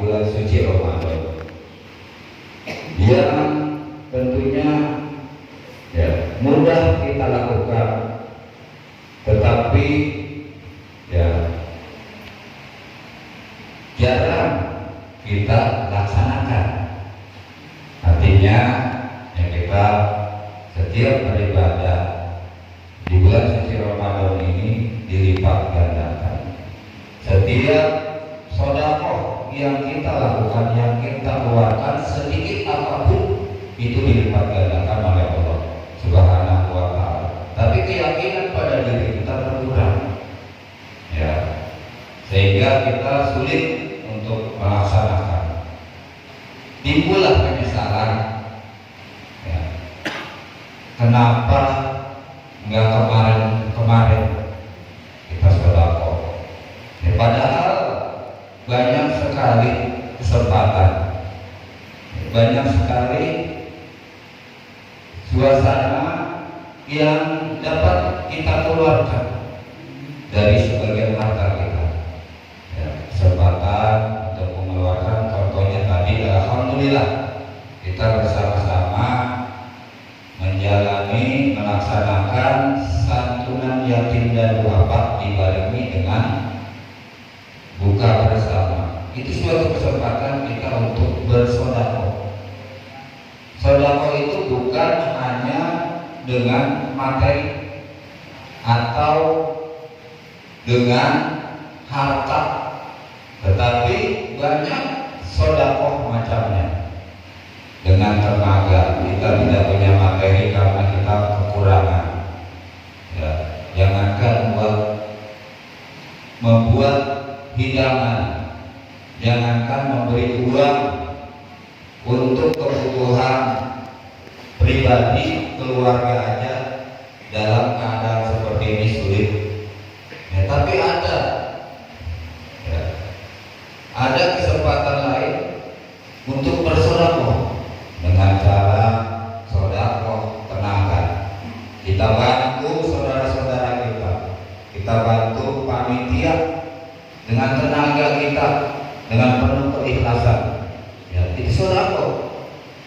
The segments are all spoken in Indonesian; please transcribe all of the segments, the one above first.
bulan suci Ramadan. Yang tentunya ya mudah kita lakukan, tetapi ya jarang kita laksanakan. Artinya ya kita setiap beribadah di bulan suci Ramadan ini dilipat gandakan. Setiap sedekah yang kita lakukan, yang kita keluarkan, sedikit apapun itu dilipat gandakan oleh Allah Subhanahu wa Ta'ala. Tapi keyakinan pada diri kita berkurang, ya, sehingga kita sulit untuk melaksanakan. Timbullah penyesalan, ya, kenapa nggak kemarin kita sedekah? Ya, padahal banyak sekali kesempatan, banyak sekali suasana yang dapat kita keluarkan dari sebagian harta kita. Ya, kesempatan untuk mengeluarkan, contohnya tadi, alhamdulillah kita bersama-sama menjalani, melaksanakan santunan yatim dan duafa dibarengi dengan buka bersama. Itu suatu kesempatan kita untuk bersedekah. Sedekah itu bukan hanya dengan materi atau dengan harta, tetapi banyak sedekah macamnya. Dengan tenaga, kita tidak punya materi karena kita kekurangan, ya, jangankan membuat hidangan, jangankan memberi uang untuk kebutuhan pribadi keluarga aja dalam keadaan seperti ini sulit. Ya, tapi ada kesempatan lain untuk bersedekah dengan cara sedekah tenaga. Kita bantu saudara-saudara kita bantu panitia dengan tenaga kita, dengan penuh keikhlasan. Ya, itu sedekah.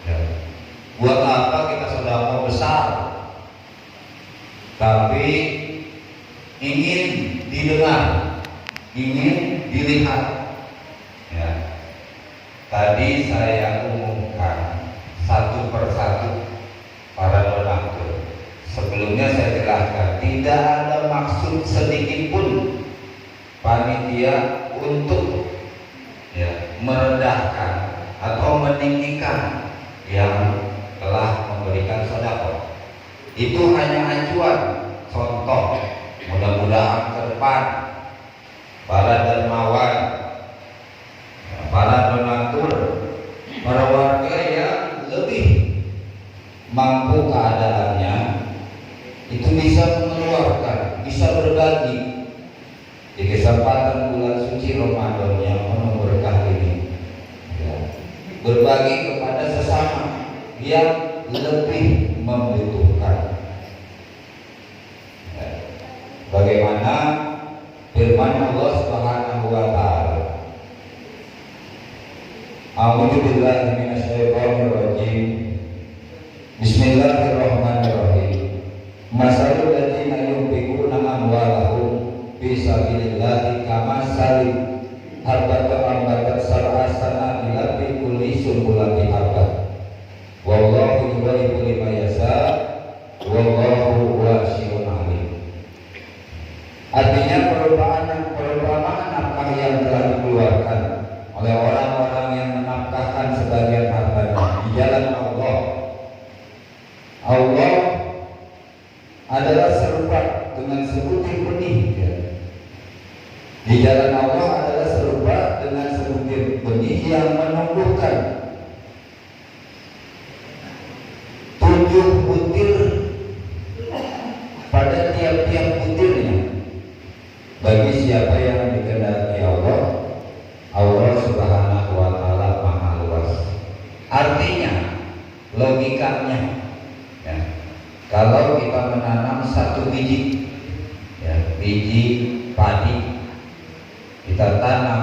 Ya. Buat apa kita sedekah besar, tapi ingin didengar, ingin dilihat. Ya. Tadi saya umumkan satu persatu para donatur. Sebelumnya saya jelaskan, tidak ada maksud sedikit pun panitia untuk merendahkan atau meninggikan yang telah memberikan sedekah. Itu hanya acuan, contoh. Mudah-mudahan ke depan para dermawan, para donatur, para warga yang lebih mampu keadaannya itu bisa mengeluarkan, bisa berbagi di kesempatan bulan suci Ramadan yang penuh berkah ini, ya, berbagi kepada sesama yang lebih membutuhkan. Ya. Bagaimana firman Allah Subhanahu wa Ta'ala, A'udzu billahi minasyaitonir rajim. Bismillahirrahmanirrahim. Masalul ladzina yunfiquna amwalahum fi sabilillahi kamatsali habbatin ambatat sab'a sanabila fi kulli sunbulatin habbat. Wallahu yudhi'u liman yasha wallahu wasi'un 'alim. Artinya perumpamaan nafkah yang telah dikeluarkan oleh orang-orang yang menafkahkan sebagian hartanya di jalan Allah. Allah adalah serupa dengan sebutir benih, ya. Di jalan Allah adalah serupa dengan sebutir benih yang menumbuhkan 7 butir pada tiap-tiap butirnya bagi siapa yang dikehendaki Allah. Allah Subhanahu wa Ta'ala Maha Luas. Artinya, logikanya, ya, kalau kita menanam 1 biji, ya, biji padi, kita tanam,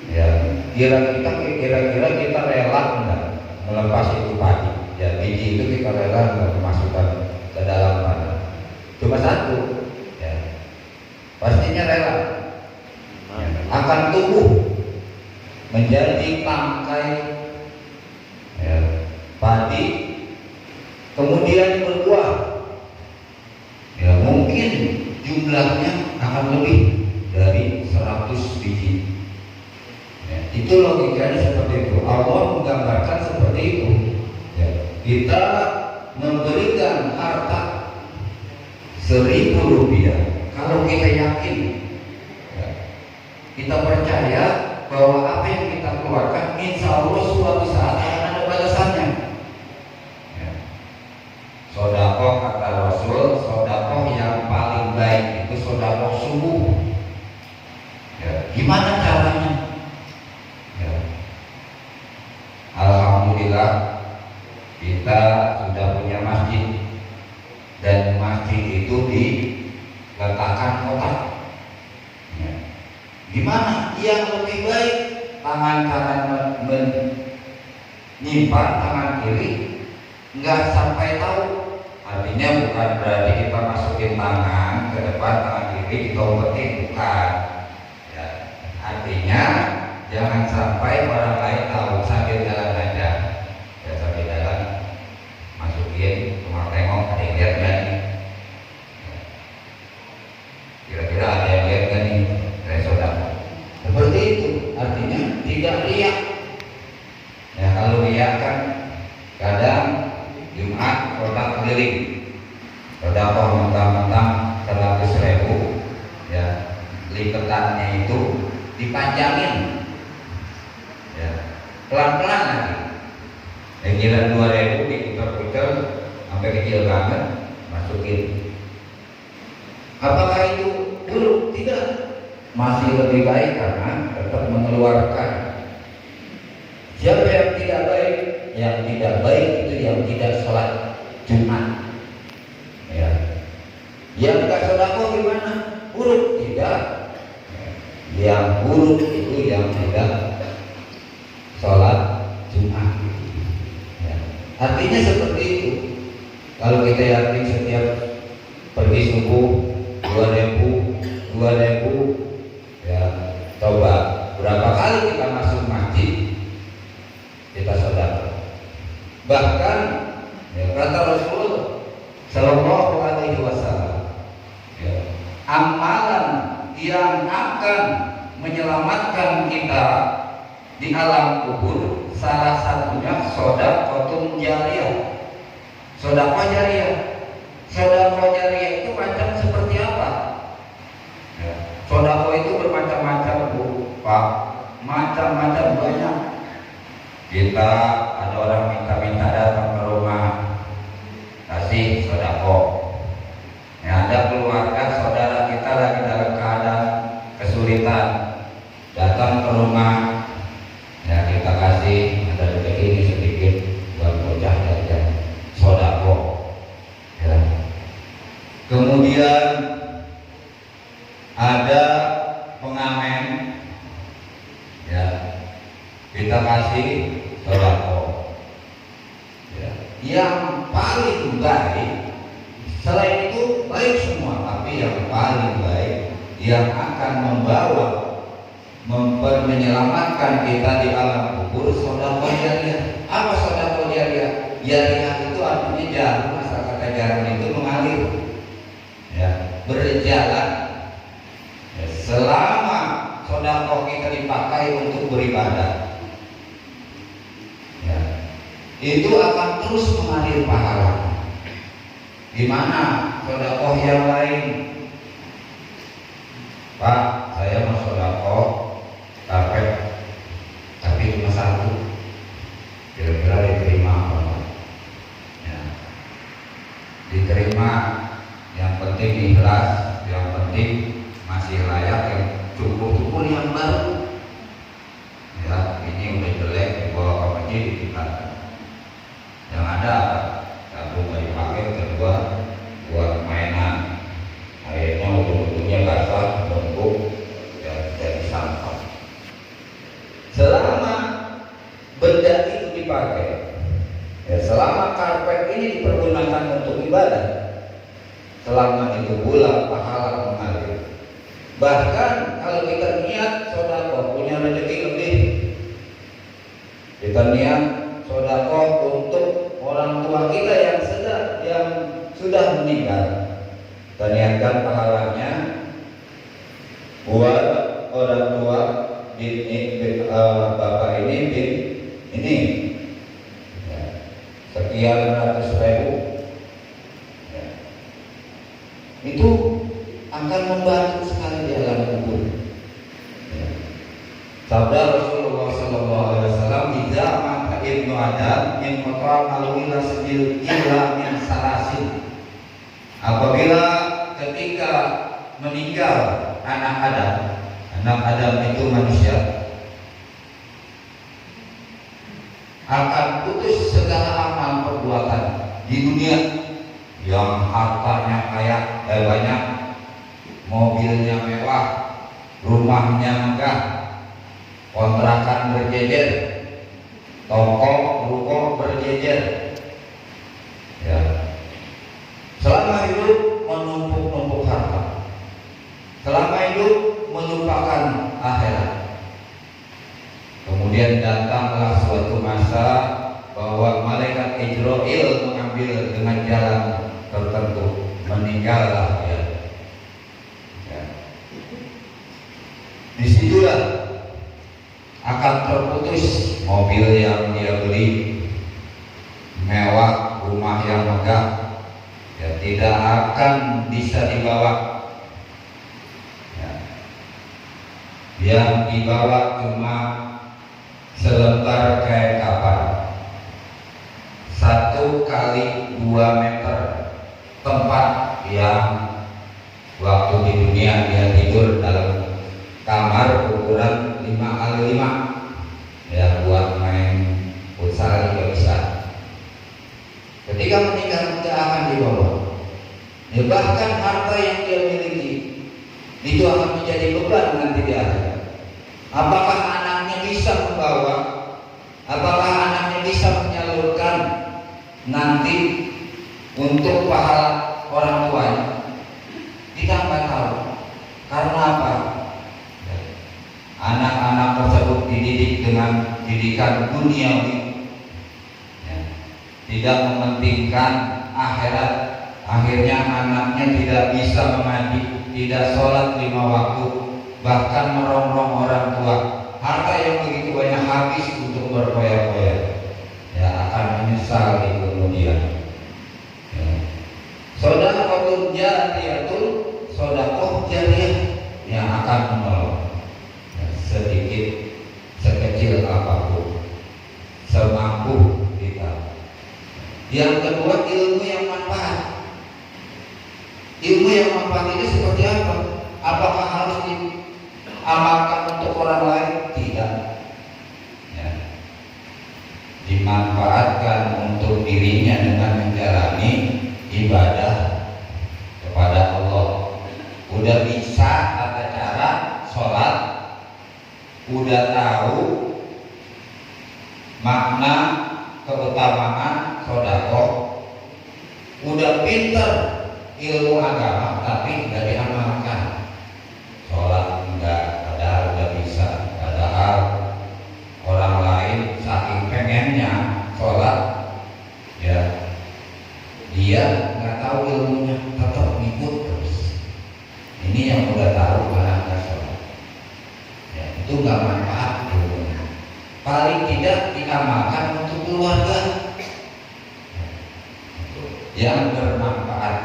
ya, kira-kira kita rela enggak melepas itu padi, ya biji itu kita rela enggak memasukkan ke dalam tanah? Cuma satu, ya pastinya rela, ya, akan tumbuh menjadi tangkai, ya, padi, kemudian berbuah, ya mungkin jumlahnya akan lebih dari 100 biji. Ya, itu logikanya seperti itu. Allah menggambarkan seperti itu. Ya, kita memberikan harta 1.000 rupiah. Kalau kita yakin, ya, kita percaya bahwa apa yang kita keluarkan, insya Allah suatu saat akan ada balasannya. Ya. Sodakoh kata Rasul, sodakoh yang paling baik itu sodakoh subuh. Ya, gimana caranya? Alhamdulillah kita sudah punya masjid, dan masjid itu diletakkan kotak. Ya. Gimana? Yang lebih baik tangan kanan menyimpan, tangan kiri nggak sampai tahu. Artinya bukan berarti kita masukin tangan ke depan, tangan kiri kita umpetin, bukan. Ya. Artinya jangan sampai orang lain tahu sambil jalan aja, ya sambil jalan masukin, cuma tengok ada yang lihat nggak nih, ya. Kira-kira ada yang lihat nggak nih dari saudara? Seperti itu, artinya tidak riak. Ya kalau riak kan kadang Jumat kotak keliling, sodakoh mentang-mentang 100.000, ya liketannya itu dipanjangin. Ya, pelan-pelan lagi. Yang kira 2.000 diputar-putar sampai kecil banget, masukin. Apakah itu buruk? Tidak. Masih lebih baik karena tetap mengeluarkan. Siapa yang tidak baik? Yang tidak baik itu yang tidak sholat Jumat. Ya. Yang tak sedekah gimana? Buruk? Tidak. Yang buruk itu yang tidak sholat Jumat. Ya. Artinya seperti itu. Kalau kita yakin setiap pergi subuh 2.000, ya coba berapa kali kita masuk masjid kita sedekah. Bahkan ya, kata Rasul Sallallahu Alaihi Wasallam, ya, amalan yang akan menyelamatkan kita di alam kubur salah satunya sedekah jariyah. Sedekah jariyah. Sedekah jariyah itu macam seperti apa? Ya, sedekah itu bermacam-macam, Bu, Pak. Macam-macam banyak. Kita ada orang minta-minta datang ke rumah, kasih sedekah. Ya, ada keluarga saudara kita lagi dalam keadaan kesulitan, datang ke rumah. Ya kita kasih, ada rezeki ini sedikit buat bocah jajan sedekah. Ya. Kemudian ada pengamen, ya kita kasih sedekah. Ya. Yang paling baik, selain itu baik semua, tapi yang paling baik yang akan membawa menyelamatkan kita di alam kubur sedekah jariyah. Apa sedekah jariyah? Jariyah itu artinya jarum, asal kata jarum itu mengalir, ya, berjalan. Ya, selama sedekah kita dipakai untuk beribadah, ya, itu akan terus mengalir pahala. Di mana sedekah yang lain? Pak, saya mau sedekah karpet, tapi cuma satu. Kira-kira diterima apa? Ya. Diterima. Yang penting ikhlas, yang penting masih layak, yang cukup yang baru. Ya, ini udah jelek dibawa ke masjid kita. Yang ada satu nggak dipakai, kedua buat mainan. Akhirnya ujung-ujungnya basah, bengkak, ya jadi sampah. Selain dipakai, ya, selama karpet ini dipergunakan untuk ibadah, selama itu pula pahala mengalir. Bahkan kalau kita niat sedekah punya rezeki lebih, kita niat sedekah untuk orang tua kita yang sudah meninggal, kita niatkan pahalanya buat orang tua bapak ini ya, sekian ratus ribu, ya, itu akan membantu sekali di alam kubur. Ya. Sabda Rasulullah SAW, "Idza mata ibnu Adam min qata'al ila sejil illa min salasin." Apabila ketika meninggal anak Adam itu manusia, akan putus segala amal perbuatan di dunia, yang hartanya banyak, mobilnya mewah, rumahnya megah, kontrakan berjejer, toko ruko berjejer, ya. Selama hidup menumpuk harta, selama hidup melupakan akhirat. Kemudian datanglah suatu masa bahwa malaikat Israil mengambil dengan jalan tertentu, meninggallah dia. Ya. Disitulah akan terputus mobil yang dia beli mewah, rumah yang megah, ya, tidak akan bisa dibawa. Yang dibawa cuma selembar kain kapan 1 kali 2 meter, tempat yang waktu di dunia dia tidur dalam kamar ukuran 5 kali 5, ya, buat main futsal juga bisa. Ketika meninggal tidak akan dibawa, ya, bahkan harta yang dia miliki itu akan menjadi beban nanti di akhirat. Apakah anaknya bisa membawa? Apakah anaknya bisa menyalurkan nanti untuk pahala orang tuanya? Kita nggak tahu. Karena apa? Anak-anak tersebut dididik dengan didikan duniawi, ya, tidak mementingkan akhirat. Akhirnya anaknya tidak bisa mengaji, tidak sholat 5 waktu, bahkan merongrong orang tua. Harta yang begitu banyak habis untuk berfoya-foya, ya, akan menyesal di kemudian. Ya. Sedekah jariyah, sedekah jariyah yang akan menolong, ya, sedikit sekecil apapun, semampu kita. Yang kedua, ilmu yang manfaat. Ilmu yang manfaat ini seperti apa? Apakah harus diamalkan untuk orang lain? Tidak, ya. Dimanfaatkan untuk dirinya dengan menjalani ibadah kepada Allah. Udah bisa tata cara sholat, udah tahu makna keutamaan sedekah, udah pinter ilmu agama tapi nggak diamalkan. Sholat enggak, padahal udah bisa. Padahal orang lain saking pengennya sholat, ya, dia nggak tahu ilmunya, tetap ngikut terus. Ini yang udah tahu malah nggak sholat, ya, itu nggak manfaat ilmunya. Paling tidak diamalkan untuk keluarga yang bermanfaat.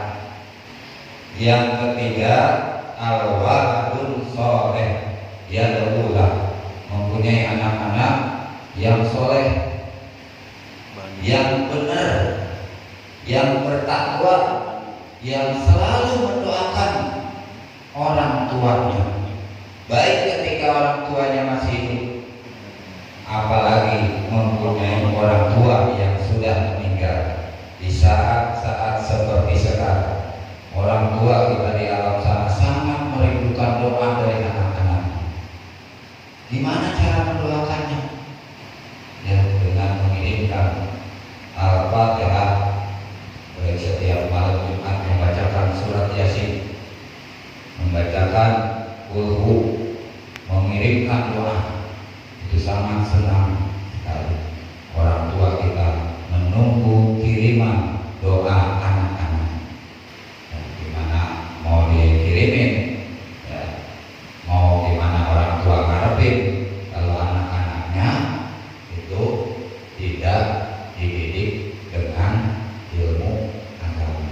Yang ketiga, al-waladun soleh, ya, daulah, mempunyai anak-anak yang soleh, yang benar, yang bertakwa, yang selalu mendoakan orang tuanya, baik ketika orang tuanya masih hidup, apalagi mempunyai orang tua yang sudah meninggal. Di saat-saat seperti sekarang, orang tua kita di alam sana sangat merindukan doa dari anak-anak. Gimana cara mendoakannya? Ya, dengan mengirim sangat senang sekali orang tua kita menunggu kiriman doa anak-anak. Dan gimana mau dikirimin, ya, mau gimana orang tua ngarepin kalau anak-anaknya itu tidak dididik dengan ilmu agama.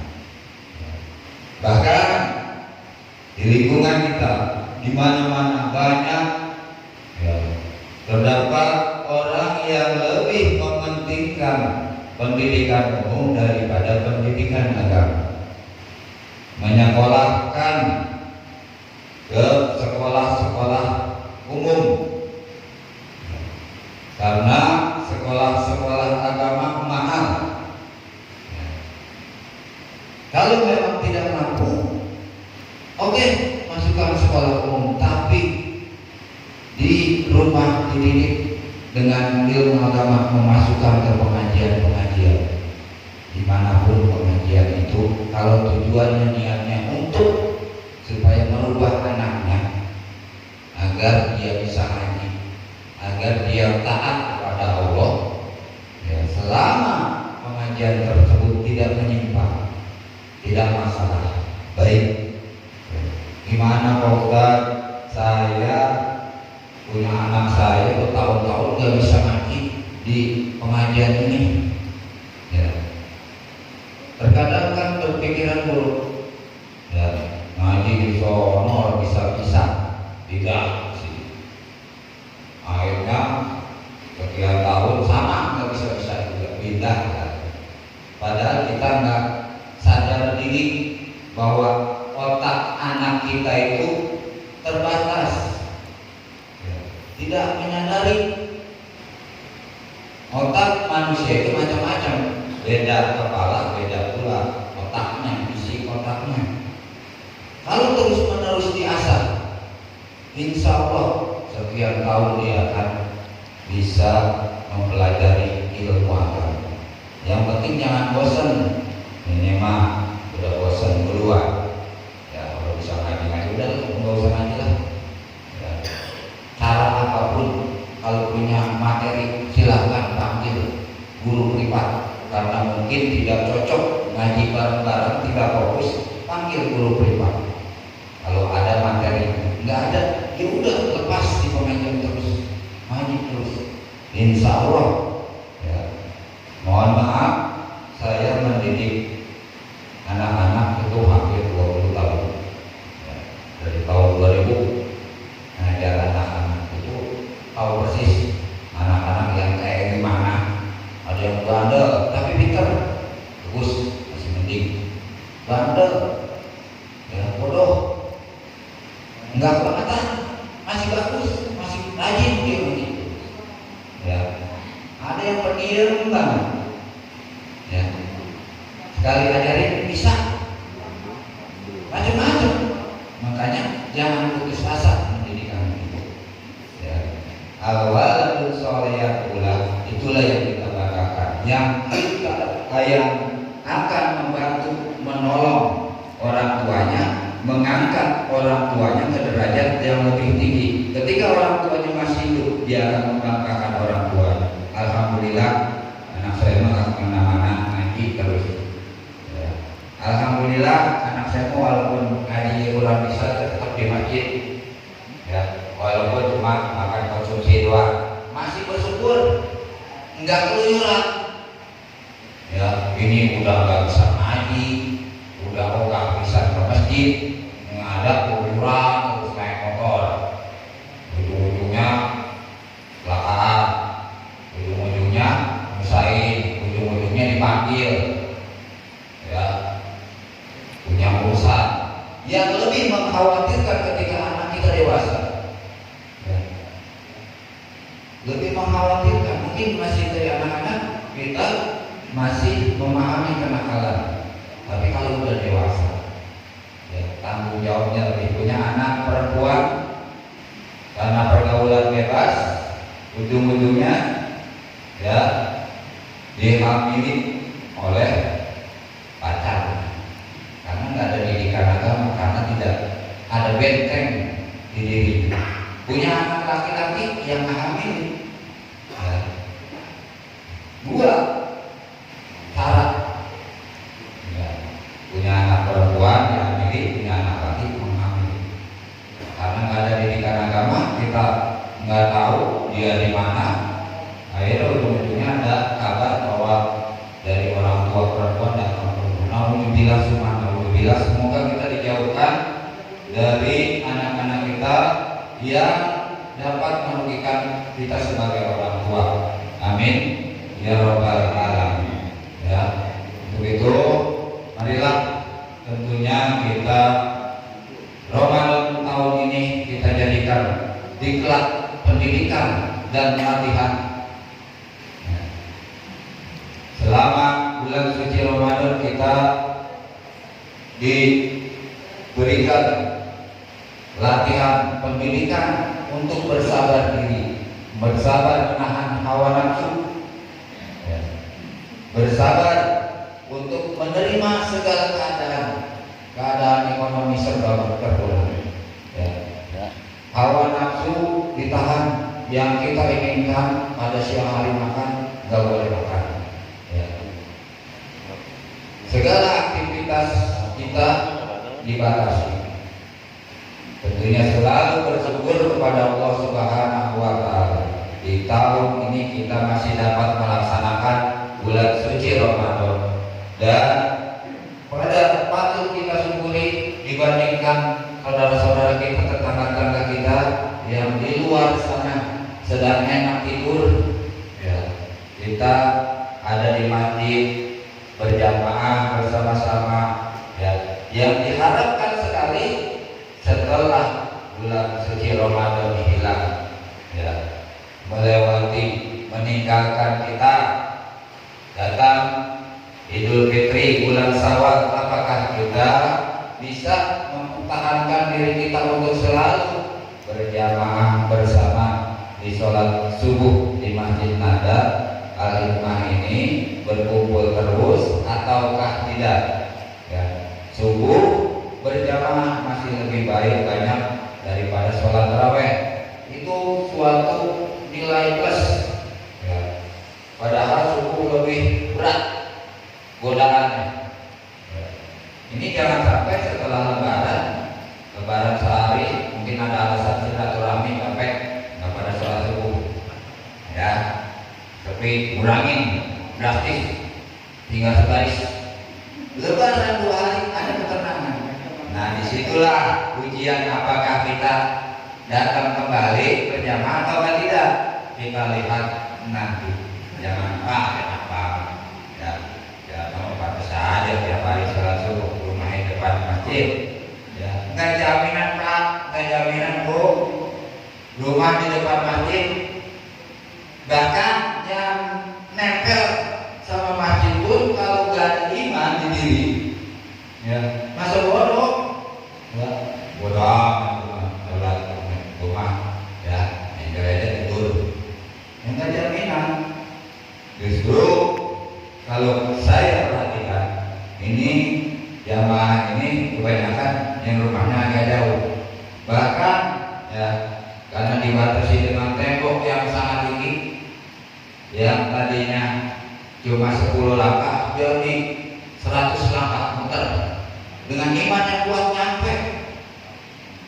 Bahkan di lingkungan kita, di mana-mana banyak ya, terdapat orang yang lebih mementingkan pendidikan umum daripada pendidikan agama, menyekolahkan ke sekolah-sekolah umum karena sekolah-sekolah agama mahal. Kalau memang tidak mampu, oke, masukkan sekolah umum, tapi di rumah dididik dengan ilmu agama, memasukkan ke pengajian-pengajian. Dimanapun pengajian itu, kalau tujuannya niatnya untuk supaya merubah anaknya agar dia bisa ngaji, agar dia taat kepada Allah, ya, selama pengajian tersebut tidak menyimpang, tidak masalah. Baik, gimana Pak Ustadz, saya punya anak saya bertahun-tahun gak bisa ngaji di pengajian ini, ya. Terkadang kan berpikiran buruk, ya, ngaji di sono bisa-bisa tidak sih. Akhirnya sekian tahun sama nggak bisa-bisa juga pindah, ya. Padahal kita nggak sadar diri bahwa otak anak kita itu terbatas, ya. Tidak menyadari otak manusia itu macam-macam, beda kepala, beda pula otaknya, isi otaknya. Kalau terus-menerus diasah, insya Allah sekian tahun dia akan bisa mempelajari ilmu agama. Yang penting jangan bosan, minimal udah bosan keluar, ya. Kalau bisa ngaji-ngaji udah nggak usah ngaji lah, ya. Cara apapun, kalau punya materi silahkan panggil guru privat, karena mungkin tidak cocok ngaji bareng-bareng, tidak fokus, panggil guru privat. Kalau ada materi, nggak ada, ya udah lepas di pengajian terus, ngaji terus, insya Allah, ya. Mohon maaf, saya mendidik anak-anak itu hampir 20 tahun, ya. Dari tahun 2000 ngajar anak-anak itu tahu persis anak-anak yang kayak gimana. Ada yang bandel tapi pintar, bagus, masih mending. Bandel, ya bodoh, enggak kelihatan, masih bagus, masih rajin dia begitu, ya. Ada yang pendiam banget, ya. Sekali ajarin bisa macam-macam. Makanya jangan putus asa pendidikan itu, ya. Al-waladul sholihah pula itulah yang kita banggakan, yang akan membantu menolong orang tuanya, mengangkat orang tuanya ke derajat yang lebih tinggi. Ketika orang tuanya masih hidup, dia akan membanggakan orang tuanya. Alhamdulillah, anak saya kemana-mana ngaji terus, ya. Alhamdulillah, anak saya walaupun ngaji ulang bisa tetap di masjid, ya. Walaupun cuma makan konsumsi doang, masih bersyukur, enggak keluyuran, ya. Ini udah nggak bisa ngaji, udah nggak bisa ke masjid, ngadap keluyuran terus naik motor, ujung-ujungnya kecelakaan, ujung-ujungnya nyusahin, ujung-ujungnya dipanggil, ya, punya urusan yang lebih mengkhawatirkan ketika anak kita dewasa, ya. Lebih mengkhawatirkan, mungkin masih dari anak-anak kita masih memahami kenakalan, tapi kalau udah dewasa, ya, tanggung jawabnya lebih. Punya anak perempuan karena pergaulan bebas, ujung-ujungnya, ya, dihamili oleh pacar karena nggak ada didikan agama, karena tidak ada benteng di dirinya. punya anak laki-laki yang hamil, ya. Dua syarat, ya. Punya anak perempuan yang hamil, punya anak laki menghamili. Karena nggak ada didikan agama, kita nggak tahu dia di mana. Akhirnya ujung-ujungnya ada kabar bahwa dari orang tua perempuan dan orang perempuan. Alhamdulillah, semoga kita dijauhkan dari anak-anak kita yang dapat merugikan kita sebagai orang tua. Amin ya rabbal alamin. Ya, untuk itu marilah tentunya kita Ramadan tahun ini kita jadikan diklat pendidikan dan pelatihan. Selama bulan suci Ramadan kita diberikan latihan pendidikan untuk bersabar diri, bersabar menahan hawa nafsu, ya. Bersabar untuk menerima segala keadaan ekonomi serba berkurang, ya. Hawa nafsu ditahan, yang kita inginkan pada siang hari makan gak boleh makan, ya. Segala aktivitas kita dibatasi. Tentunya selalu bersyukur kepada Allah Subhanahu wa Ta'ala. Di tahun ini kita masih dapat melaksanakan bulan suci Ramadan, dan pada patut kita syukuri dibandingkan saudara-saudara kita, tetangga-tetangga kita yang di luar sana sedang enak tidur, ya. Kita ada di masjid berjamaah bersama-sama, ya. Yang diharapkan sekali setelah bulan suci Ramadan hilang, ya, melewati, meninggalkan kita, datang Idul Fitri, bulan Syawal, apakah kita bisa mempertahankan diri kita untuk selalu berjamaah bersama di sholat subuh di Masjid Nada Al-Hikmah ini, berkumpul terus ataukah tidak, ya. Subuh berjamaah masih lebih baik banyak daripada sholat tarawih. Itu suatu nilai plus, ya. Padahal subuh lebih berat godaannya, ya. Ini jangan sampai setelah lebaran sehari mungkin ada alasan silaturahmi sampai nggak pada sholat subuh, ya. Tapi kurangin drastis, tinggal sebaris lebaran 2 hari ada ketenangan. Nah, disitulah ujian apakah kita datang kembali berjamaah atau tidak. Kita lihat nanti. Jangan kenapa, ya, mau pantas saja tiap hari sholat subuh rumah di depan masjid, ya. Nggak jaminan Pak, nggak jaminan Bu, rumah di depan masjid. Bahkan yang nempel sama masjid pun kalau nggak ada iman di diri, ya, masa bodoh. Bodoh amat sholat rumah, ya, yang gereja tidur, yang nggak jaminan. Justru kalau saya perhatikan ini jamaah ini kebanyakan yang rumahnya agak jauh, bahkan, ya, karena dibatasi dengan tembok yang sangat tinggi, yang tadinya cuma 10 langkah jadi 100 langkah muter. Dengan iman yang kuat nyampe,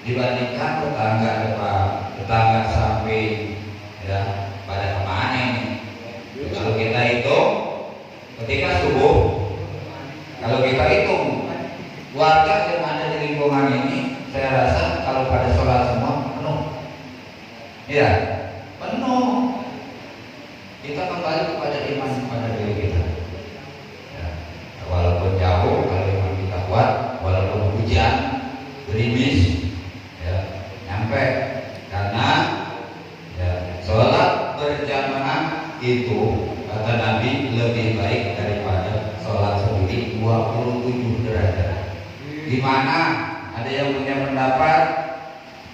dibandingkan tetangga depan, tetangga samping, ya, pada kemana ini? Kalau kita hitung ketika subuh, kalau kita hitung warga yang ada di lingkungan ini, saya rasa kalau pada sholat semua penuh, ya, penuh. Kita kembali kepada iman kepada diri kita, ya. Walaupun jauh, kalau iman kita kuat, walaupun hujan, gerimis, ya, nyampe. Karena, ya, sholat berjamaah itu kata Nabi lebih baik daripada sholat sendiri 27 derajat. Di mana ada yang punya pendapat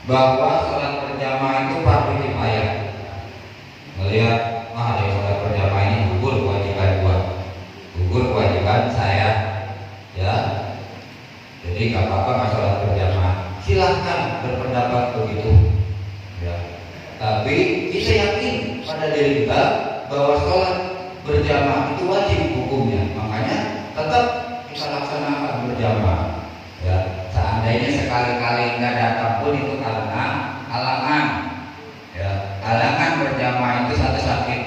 bahwa sholat berjamaah itu fardu kifayah. Melihat, ada yang sholat berjamaah ini gugur kewajiban saya, ya. Jadi nggak apa-apa nggak sholat berjamaah. Silahkan berpendapat begitu, ya. Tapi kita yakin pada diri kita bahwa sholat berjamaah itu wajib hukumnya. Makanya tetap kita laksanakan berjamaah. Ya, seandainya sekali-kali nggak datang pun itu karena halangan. Ya, halangan berjamaah itu satu sakit.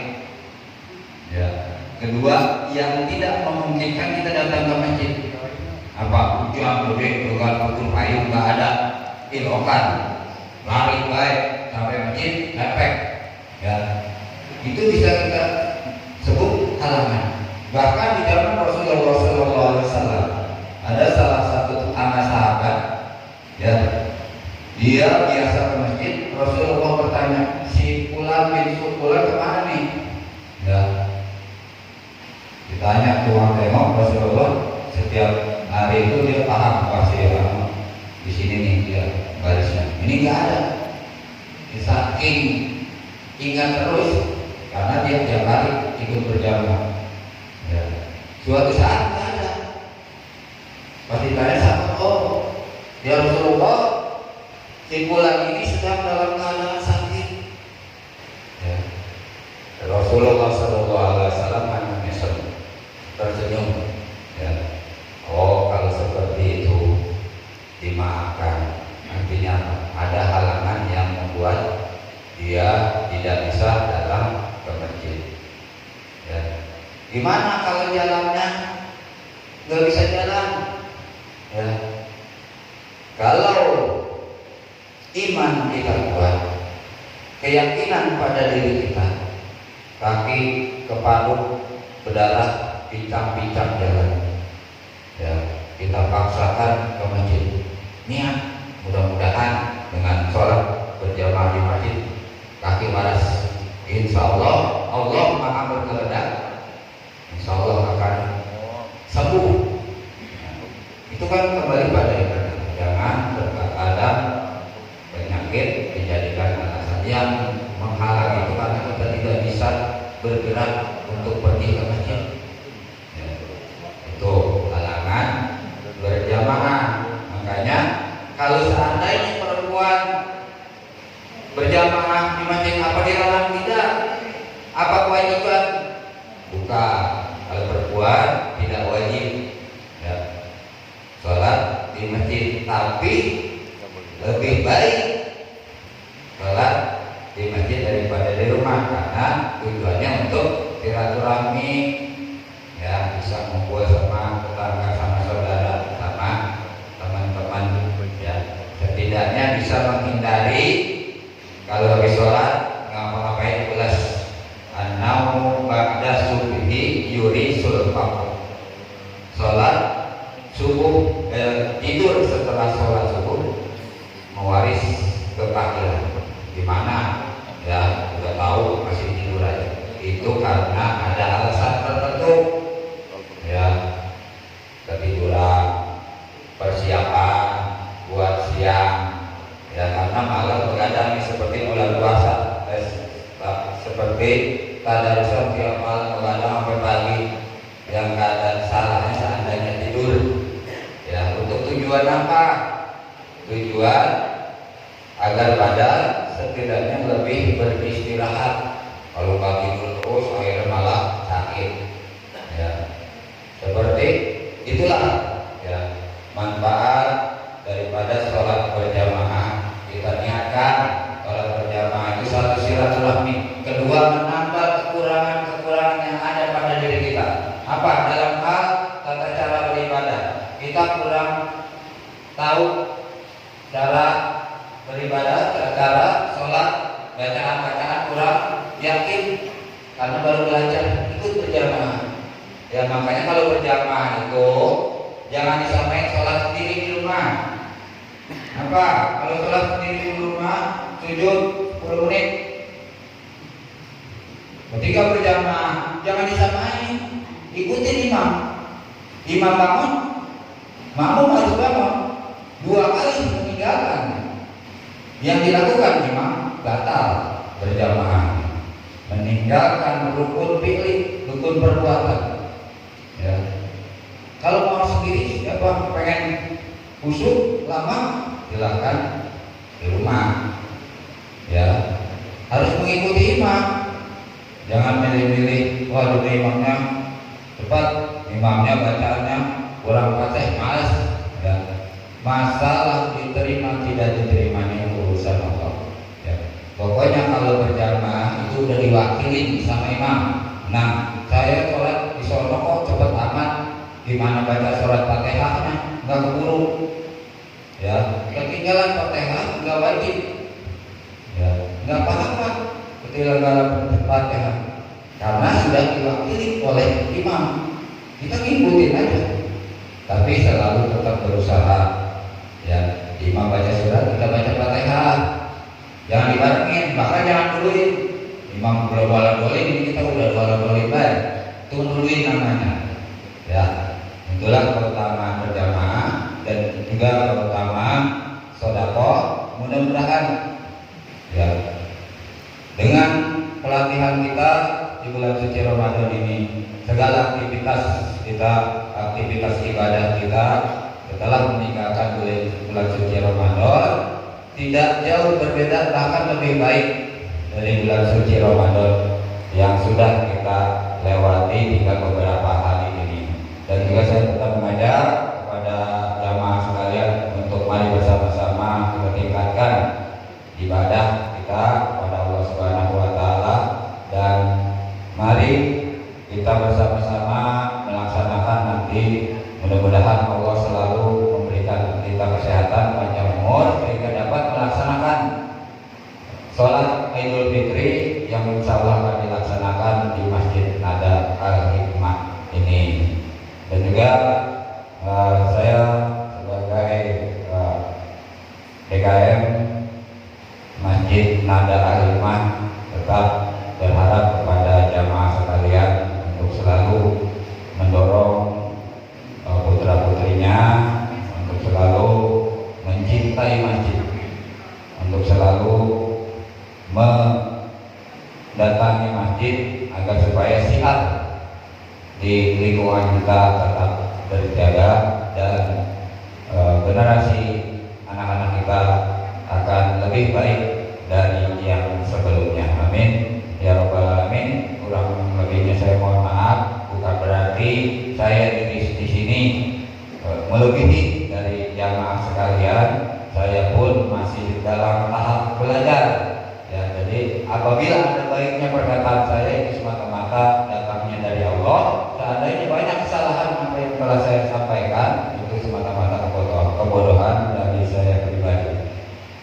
Ya, kedua yang tidak memungkinkan kita datang ke masjid. Apa hujan, gede, dengan pukul payung nggak ada, ilokan, lari baik sampai masjid, lepek. Ya, itu bisa kita sebut halangan. Bahkan di zaman Rasulullah SAW ada salah satu anak sahabat, ya, dia biasa ke masjid. Rasulullah bertanya, si Fulan bin Fulan kemana nih? Ya, ditanya tuang tengok Rasulullah setiap hari itu dia paham pasti ya, di sini nih dia barisnya. Ini nggak ada. Saking ingat terus karena dia tiap hari ikut berjamaah. Ya. Suatu saat nggak ada. Pas ditanya sama, oh ya Rasulullah, si Fulan ini sedang dalam keadaan sakit. Ya. Rasulullah SAW hanya tersenyum. Ya. Oh, kalau seperti itu dimaafkan. Artinya ada halangan yang membuat dia tidak bisa datang ke masjid. Ya. Gimana kalau jalannya nggak bisa jalan? Ya. Kalau iman kita kuat, keyakinan pada diri kita, kaki kepaduk, berdarah, pincang-pincang jalan. Ya, kita paksakan ke masjid. Niat, mudah-mudahan dengan sholat berjamaah di masjid, kaki waras, insya Allah Allah maha berkehendak, insya Allah akan sembuh. Itu kan kembali pada ibadah. Jangan ada penyakit dijadikan alasan yang menghalang itu karena kita tidak bisa bergerak untuk pergi ke masjid. Ya, itu halangan berjamaah. Makanya kalau seandainya perempuan berjamaah di masjid, apa dilarang? Tidak. Apa kewajiban? Bukan. Kalau perempuan tidak wajib ya, sholat di masjid, tapi lebih baik sholat di masjid daripada di rumah karena tujuannya untuk silaturahmi, ya, bisa ngumpul sama tetangga, sama saudara, sama teman-teman, ya, setidaknya bisa menghindari kalau habis sholat ngapa-ngapain pulas. An-naumu ba'da subhi yurisul faqr. Sholat subuh, tidur setelah sholat subuh mewaris kefakiran. Di mana ya udah tahu masih tidur aja. Itu karena ada alasan tertentu, ya, ketiduran, persiapan buat siang, ya, karena malam begadang seperti bulan puasa, seperti tadarusan tiap malam begadang sampai pagi, yang nggak ada salahnya seandainya tidur. Ya, untuk tujuan apa? Tujuan agar badan setidaknya lebih beristirahat. Kalau pagi terus akhirnya malah sakit. Ya, seperti itulah ya manfaat daripada sholat berjamaah. Kita niatkan sholat berjamaah itu satu silaturahmi, kedua menambah kekurangan-kekurangan yang ada pada diri kita. Apa? Dalam hal tata cara beribadah, kita kurang tahu cara beribadah, cara sholat, bacaan-bacaan kurang yakin karena baru belajar. Ikut berjamaah. Ya, makanya kalau berjamaah itu jangan disamain sholat sendiri di rumah. Apa? Kalau sholat sendiri di rumah, sujud 10 menit. Ketika berjamaah jangan disamain. Ikutin imam. Imam bangun, makmum harus bangun. 2 kali meninggalkan. Yang dilakukan imam batal berjamaah, meninggalkan rukun fi'li, rukun perbuatan. Ya. Kalau mau sendiri, siapa pengen khusyuk lama, silakan di rumah. Ya. harus mengikuti imam. Jangan milih-milih, wah dulu imamnya cepat, imamnya bacaannya kurang fasih, males. Ya. Masalah diterima tidak diterimanya itu urusan Allah. Ya. Pokoknya kalau berjamaah itu udah diwakili sama imam. Nah, saya sholat di sono kok cepet amat, gimana baca surat Fatihahnya nggak keburu. Ya, ketinggalan Fatihah nggak wajib. Ya, nggak apa-apa ketinggalan Fatihah karena sudah diwakili oleh imam. Kita ngikutin aja, tapi selalu tetap berusaha. Ya, imam baca surat, kita baca Fatihah. Jangan dibarengin, bahkan jangan duluin. Imam belum bola-bolin, ini kita udah bola-bolin baik. Duluin namanya. Ya, itulah keutamaan berjamaah dan juga keutamaan sedekah. Mudah-mudahan ya dengan pelatihan kita di bulan suci Ramadan ini, segala aktivitas kita, aktivitas ibadah kita setelah meninggalkan bulan suci Ramadan tidak jauh berbeda, bahkan lebih baik dari bulan suci Ramadan yang sudah kita lewati hingga beberapa hari ini. Dan juga saya tetap mengajak kepada jamaah sekalian untuk mari bersama-sama kita tingkatkan ibadah kita kepada Allah Subhanahu wa taala, dan mari kita bersama-sama melaksanakan nanti. Mudah-mudahan Allah selalu memberikan kita kesehatan, panjang umur sehingga dapat melaksanakan sholat Idul Fitri yang insya Allah akan dilaksanakan di Masjid Nada Al-Hikmah ini. Dan juga saya sebagai DKM Masjid Nada Al-Hikmah tetap berharap kepada jamaah sekalian untuk selalu mendorong putra-putrinya untuk selalu mencintai masjid, untuk selalu mendatangi masjid agar supaya siar di lingkungan kita tetap terjaga dan generasi anak-anak kita akan lebih baik dari yang sebelumnya. Amin ya rabbal alamin. Kurang lebihnya saya mohon maaf, bukan berarti saya di sini melebihi dari jamaah sekalian. Saya pun masih dalam tahap belajar. Ya, jadi apabila ada baiknya perkataan saya itu semata-mata datangnya dari Allah. Seandainya banyak kesalahan apa yang telah saya sampaikan itu semata-mata kebodohan dari saya pribadi.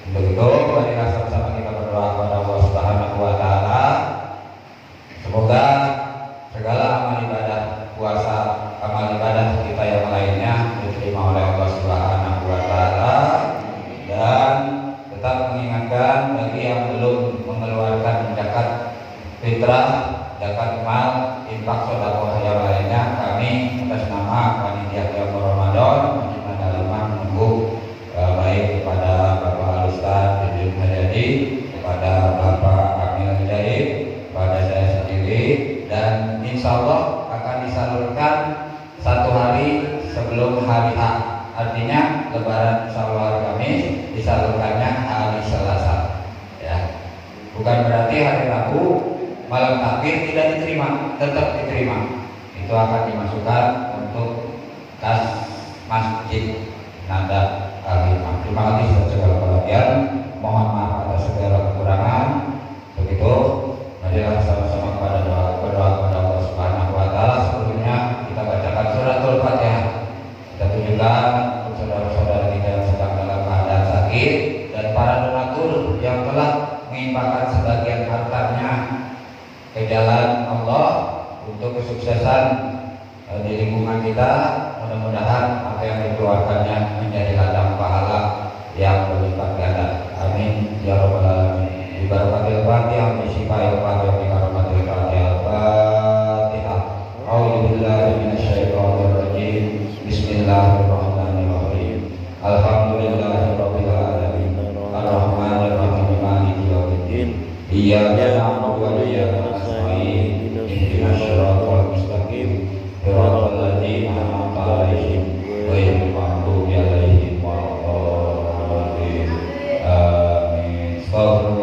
Untuk itu, marilah sama-sama kita berdoa kepada Allah Subhanahu wa taala. Semoga segala amal ibadah puasa, amal ibadah kita yang lainnya diterima oleh Allah Subhanahu wa taala, dan tetap mengingatkan bagi yang belum mengeluarkan zakat fitrah, zakat mal, infak, sedekah yang lainnya, kami atas nama panitia Qiyam Ramadan Masjid Nada Al-Hikmah menunggu baik kepada Bapak Al-Ustaz Idris Haryadi, kepada Bapak Kamil Hidayat, kepada saya sendiri, dan insya Allah akan disalurkan satu hari sebelum hari H. Artinya Lebaran Syawal Kamis disalurkannya hari Selasa. Ya, bukan berarti hari Rabu malam takbir tidak diterima, tetap diterima. Itu akan dimasukkan untuk kas Masjid Nada Al-Hikmah. Terima kasih atas segala perhatian. Mohon maaf atas segala kekurangan. Begitu, marilah sama-sama berdoa kepada Allah Subhanahu wa taala. Sebelumnya kita bacakan suratul Fatihah. Kita tunjukkan untuk saudara-saudara kita yang sedang dalam keadaan sakit dan para donatur yang telah menginfakkan sebagian hartanya ke jalan Allah untuk kesuksesan di lingkungan kita. Mudah-mudahan apa yang dikeluarkannya menjadi ladang pahala yang berlipat ganda. Amin ya rabbal alamin. Barakatil Fatihah, bismillahil Fatihah, bikaromatil Fatihah. A'udzu billahi minasyaitonir rajim. Bismillahirrahmanirrahim. Alhamdulillahirabbil alamin. Arrahmanir rahim, maliki yaumiddin. Iyyaka na'budu wa iyyaka nasta'in. Ihdinas siratal mustaqim. Shiratal ladzina an'amta 'alaihim ghairil maghdubi 'alaihim waladdallin. Amin. Astagfirullah.